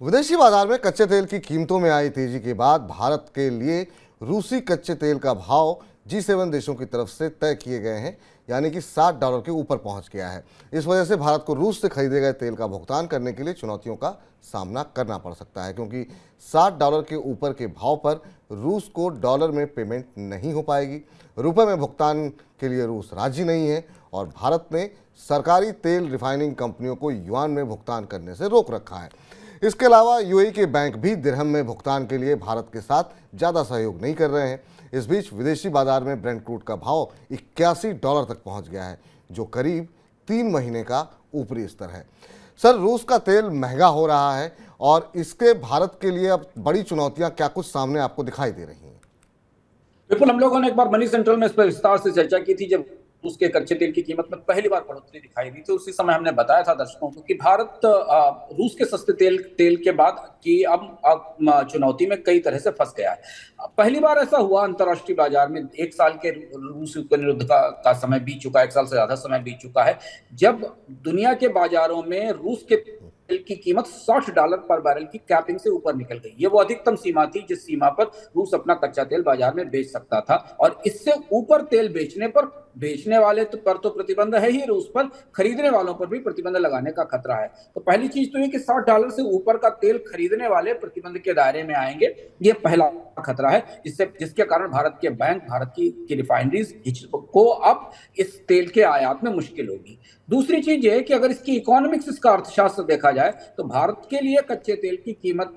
विदेशी बाजार में कच्चे तेल की कीमतों में आई तेजी के बाद भारत के लिए रूसी कच्चे तेल का भाव G7 देशों की तरफ से तय किए गए हैं, यानी कि $60 के ऊपर पहुंच गया है। इस वजह से भारत को रूस से खरीदे गए तेल का भुगतान करने के लिए चुनौतियों का सामना करना पड़ सकता है, क्योंकि $60 के ऊपर के भाव पर रूस को डॉलर में पेमेंट नहीं हो पाएगी। रुपए में भुगतान के लिए रूस राजी नहीं है और भारत ने सरकारी तेल रिफाइनिंग कंपनियों को युआन में भुगतान करने से रोक रखा है। इसके अलावा यूएई के बैंक भी दिरहम में भुगतान के लिए भारत के साथ ज़्यादा सहयोग नहीं कर रहे हैं। इस बीच विदेशी बाजार में ब्रेंट क्रूड का भाव $81 तक पहुंच गया है, जो करीब 3 महीने का ऊपरी स्तर है। सर, रूस का तेल महंगा हो रहा है और इसके भारत के लिए अब बड़ी चुनौतियां क्या कुछ सामने आपको दिखाई दे रही हैं? बिल्कुल, हम लोगों ने एक बार मनी सेंट्रल में इस पर विस्तार से चर्चा की थी, जब उसके कच्चे तेल की कीमत में पहली बार बढ़ोतरी दिखाई दी थी। उसी समय हमने बताया था दर्शकों को कि भारत रूस के सस्ते तेल के बाद की अब चुनौती में कई तरह से फंस गया है। पहली बार ऐसा हुआ अंतर्राष्ट्रीय बाजार में, एक साल के रूस युद्ध का समय बीत चुका है, 1 साल से ज्यादा समय बीत चुका है, जब दुनिया के बाजारों में रूस के तेल की कीमत $60 पर बैरल की कैपिंग से ऊपर निकल गई। ये वो अधिकतम सीमा थी जिस सीमा पर रूस अपना कच्चा तेल बाजार में बेच सकता था, और इससे ऊपर तेल बेचने पर बेचने वाले पर तो प्रतिबंध है ही, रूस पर खरीदने वालों पर भी प्रतिबंध लगाने का खतरा है। तो पहली चीज तो ये कि $60 से ऊपर का तेल खरीदने वाले प्रतिबंध के दायरे में आएंगे, ये पहला खतरा है, जिसके कारण भारत के बैंक, भारत की रिफाइनरीज को अब इस तेल के आयात में मुश्किल होगी। दूसरी चीज ये है कि अगर इसकी इकोनॉमिक्स, इसका अर्थशास्त्र देखा जाए तो भारत के लिए कच्चे तेल की कीमत,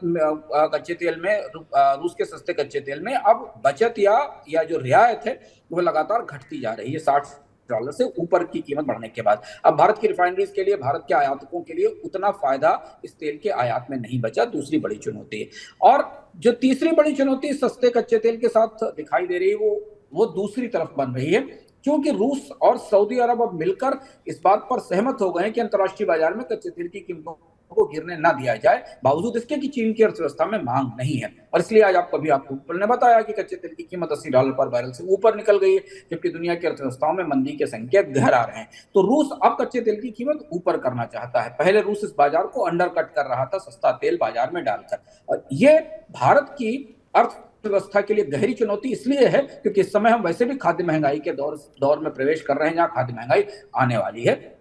कच्चे तेल में, रूस के सस्ते कच्चे तेल में अब बचत या जो रियायत है वो लगातार घटती जा रही है $60 से ऊपर की कीमत बढ़ने के बाद। अब भारत की रिफाइनरीज के लिए, भारत के आयातकों के लिए उतना फायदा इस तेल के आयात में नहीं बचा। दूसरी बड़ी चुनौती है, और जो तीसरी बड़ी चुनौती सस्ते कच्चे तेल के साथ दिखाई दे रही है वो दूसरी तरफ बन रही है, क्योंकि रूस और सऊदी अरब अब मिलकर इस बात पर सहमत हो गए हैं कि अंतर्राष्ट्रीय बाजार में कच्चे तेल की कीमतों को गिरने ना दिया जाए, बावजूद इसके कि चीन की अर्थव्यवस्था में मांग नहीं है। और इसलिए आज आपको ने बताया कि कच्चे तेल की कीमत $80 पर बैरल से ऊपर निकल गई है, जबकि दुनिया की अर्थव्यवस्थाओं में मंदी के संकेत गहरा आ रहे हैं। तो रूस अब कच्चे तेल की कीमत ऊपर करना चाहता है। पहले रूस इस बाजार को अंडरकट कर रहा था सस्ता तेल बाजार में डालकर, और ये भारत की अर्थव्यवस्था के लिए गहरी चुनौती इसलिए है क्योंकि इस समय हम वैसे भी खाद्य महंगाई के दौर में प्रवेश कर रहे हैं, जहां खाद्य महंगाई आने वाली है।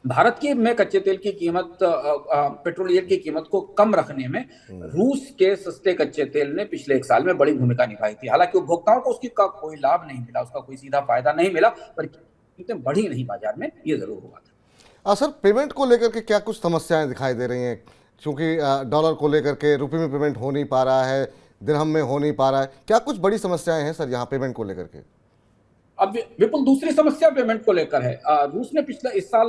भारत की में कच्चे तेल की कीमत, पेट्रोलियम की कीमत को कम रखने में रूस के सस्ते कच्चे तेल ने पिछले 1 साल में बड़ी भूमिका निभाई थी। हालांकि उपभोक्ताओं को उसकी का कोई लाभ नहीं मिला, उसका कोई सीधा फायदा नहीं मिला, पर कीमतें बढ़ी नहीं बाजार में, ये जरूर हुआ था। सर, पेमेंट को लेकर के क्या कुछ समस्याएं दिखाई दे रही हैं? क्योंकि डॉलर को लेकर के रुपये में पेमेंट हो नहीं पा रहा है, दिरहम में हो नहीं पा रहा है, क्या कुछ बड़ी समस्याएं हैं सर यहाँ पेमेंट को लेकर के? अब विपुल, दूसरी समस्या पेमेंट को लेकर है। रूस ने पिछले इस साल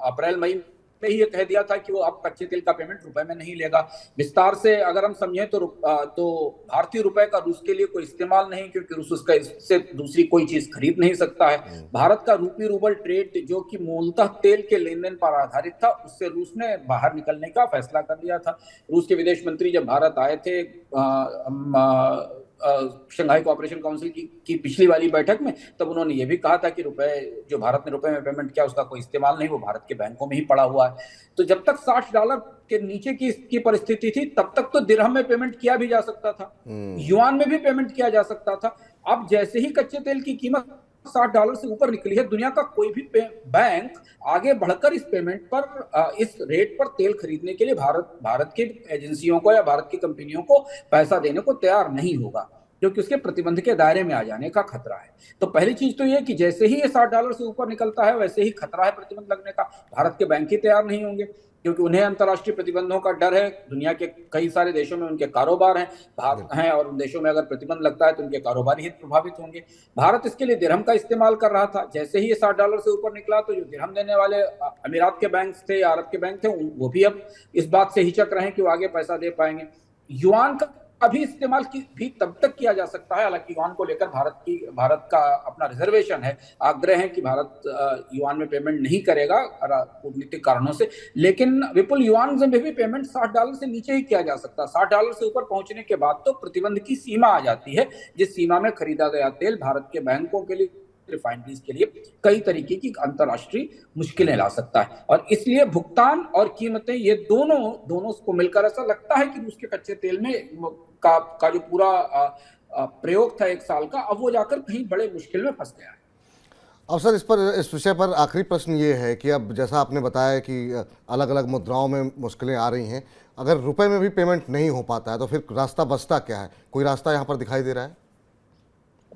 अप्रैल मई में ही ये कह दिया था कि वो अब कच्चे तेल का पेमेंट रुपए में नहीं लेगा। विस्तार से अगर हम समझें तो भारतीय रुपए का रूस के लिए कोई इस्तेमाल नहीं, क्योंकि रूस उसका इससे दूसरी कोई चीज खरीद नहीं सकता है। भारत का रूपी रूबल ट्रेड, जो कि मूलतः तेल के लेन देन पर आधारित था, उससे रूस ने बाहर निकलने का फैसला कर लिया था। रूस के विदेश मंत्री जब भारत आए थे शंघाई कोऑपरेशन काउंसिल की पिछली वाली बैठक में, तब उन्होंने ये भी कहा था कि जो भारत ने रुपए में पेमेंट किया उसका कोई इस्तेमाल नहीं, वो भारत के बैंकों में ही पड़ा हुआ है। तो जब तक $60 के नीचे की परिस्थिति थी, तब तक तो दिरहम में पेमेंट किया भी जा सकता था, युआन में भी पेमेंट किया जा सकता था। अब जैसे ही कच्चे तेल की कीमत $60 से ऊपर निकली है, दुनिया का कोई भी बैंक आगे बढ़कर इस पेमेंट पर, इस रेट पर तेल खरीदने के लिए भारत की एजेंसियों को या भारत की कंपनियों को पैसा देने को तैयार नहीं होगा, क्योंकि उसके प्रतिबंध के दायरे में आ जाने का खतरा है। तो पहली चीज तो ये कि जैसे ही ये $60 से ऊपर निकलता है, वैसे ही खतरा है प्रतिबंध लगने का। भारत के बैंक ही तैयार नहीं होंगे, क्योंकि उन्हें अंतर्राष्ट्रीय प्रतिबंधों का डर है। दुनिया के कई सारे देशों में उनके कारोबार हैं और उन देशों में अगर प्रतिबंध लगता है तो उनके कारोबारी हित प्रभावित होंगे। भारत इसके लिए दिरहम का इस्तेमाल कर रहा था। जैसे ही ये $60 से ऊपर निकला, तो जो दिरहम देने वाले अमीरात के बैंक थे या अरब के बैंक थे, वो भी अब इस बात से हिचक रहे हैं कि वो आगे पैसा दे पाएंगे। युआन का अभी इस्तेमाल भी तब तक किया जा सकता है, हालांकि युआन को लेकर भारत का अपना रिजर्वेशन है, आग्रह है कि भारत युआन में पेमेंट नहीं करेगा कूटनीतिक कारणों से। लेकिन विपुल, युआन में भी पेमेंट $60 से नीचे ही किया जा सकता है। $60 से ऊपर पहुंचने के बाद तो प्रतिबंध की सीमा आ जाती है, जिस सीमा में खरीदा गया तेल भारत के बैंकों के लिए रिफाइनरीज के लिए कई तरीके की अंतर्राष्ट्रीय मुश्किलें ला सकता है। और इसलिए भुगतान और कीमतें ये दोनों को मिलकर ऐसा लगता है कि रूस के कच्चे तेल में का जो पूरा प्रयोग था 1 साल का, अब वो जाकर कहीं बड़े मुश्किल में फंस गया है। अब सर इस विषय पर आखिरी प्रश्न ये है कि अब जैसा आपने बताया कि अलग अलग मुद्राओं में मुश्किलें आ रही हैं, अगर रुपए में भी पेमेंट नहीं हो पाता है तो फिर रास्ता बचता क्या है? कोई रास्ता यहाँ पर दिखाई दे रहा है?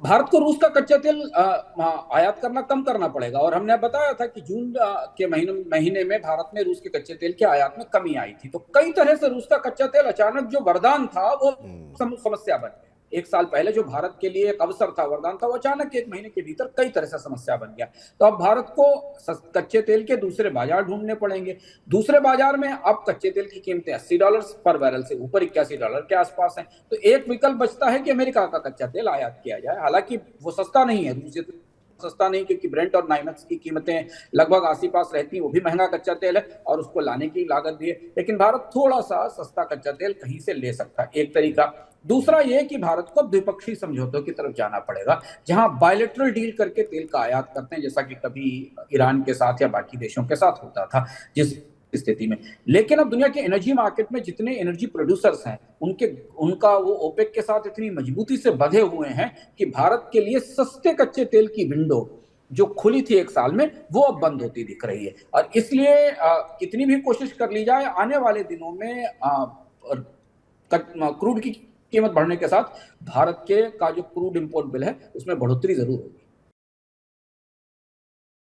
भारत को रूस का कच्चा तेल आयात करना कम करना पड़ेगा। और हमने बताया था कि जून के महीने में भारत में रूस के कच्चे तेल के आयात में कमी आई थी। तो कई तरह से रूस का कच्चा तेल अचानक जो वरदान था वो समस्या बन गया। 1 साल पहले जो भारत के लिए एक अवसर था, वरदान था, वो अचानक 1 महीने के भीतर कई तरह से समस्या बन गया। तो अब भारत को कच्चे तेल के दूसरे बाजार ढूंढने पड़ेंगे। दूसरे बाजार में अब कच्चे तेल की कीमतें $80 पर बैरल से ऊपर $81 के आसपास हैं। तो एक विकल्प बचता है कि अमेरिका का कच्चा तेल आयात किया जाए। हालांकि वो सस्ता नहीं है, रूस सस्ता नहीं, क्योंकि ब्रेंट और नाइमेक्स की कीमतें लगभग आस-पास रहती हैं, वो भी महंगा कच्चा तेल है और उसको लाने की लागत भी है। लेकिन भारत थोड़ा सा सस्ता कच्चा तेल कहीं से ले सकता है, एक तरीका। दूसरा ये कि भारत को द्विपक्षीय समझौतों की तरफ जाना पड़ेगा, जहां बायलैटरल डील करके तेल का आयात करते हैं, जैसा कि कभी ईरान के साथ या बाकी देशों के साथ होता था जिस स्थिति में। लेकिन अब दुनिया के एनर्जी मार्केट में जितने एनर्जी प्रोड्यूसर्स हैं, उनका वो ओपेक के साथ इतनी मजबूती से बंधे हुए हैं कि भारत के लिए सस्ते कच्चे तेल की विंडो जो खुली थी 1 साल में, वो अब बंद होती दिख रही है। और इसलिए कितनी भी कोशिश कर ली जाए, आने वाले दिनों में क्रूड की कीमत बढ़ने के साथ भारत का जो क्रूड इंपोर्ट बिल है उसमें बढ़ोतरी जरूर होगी।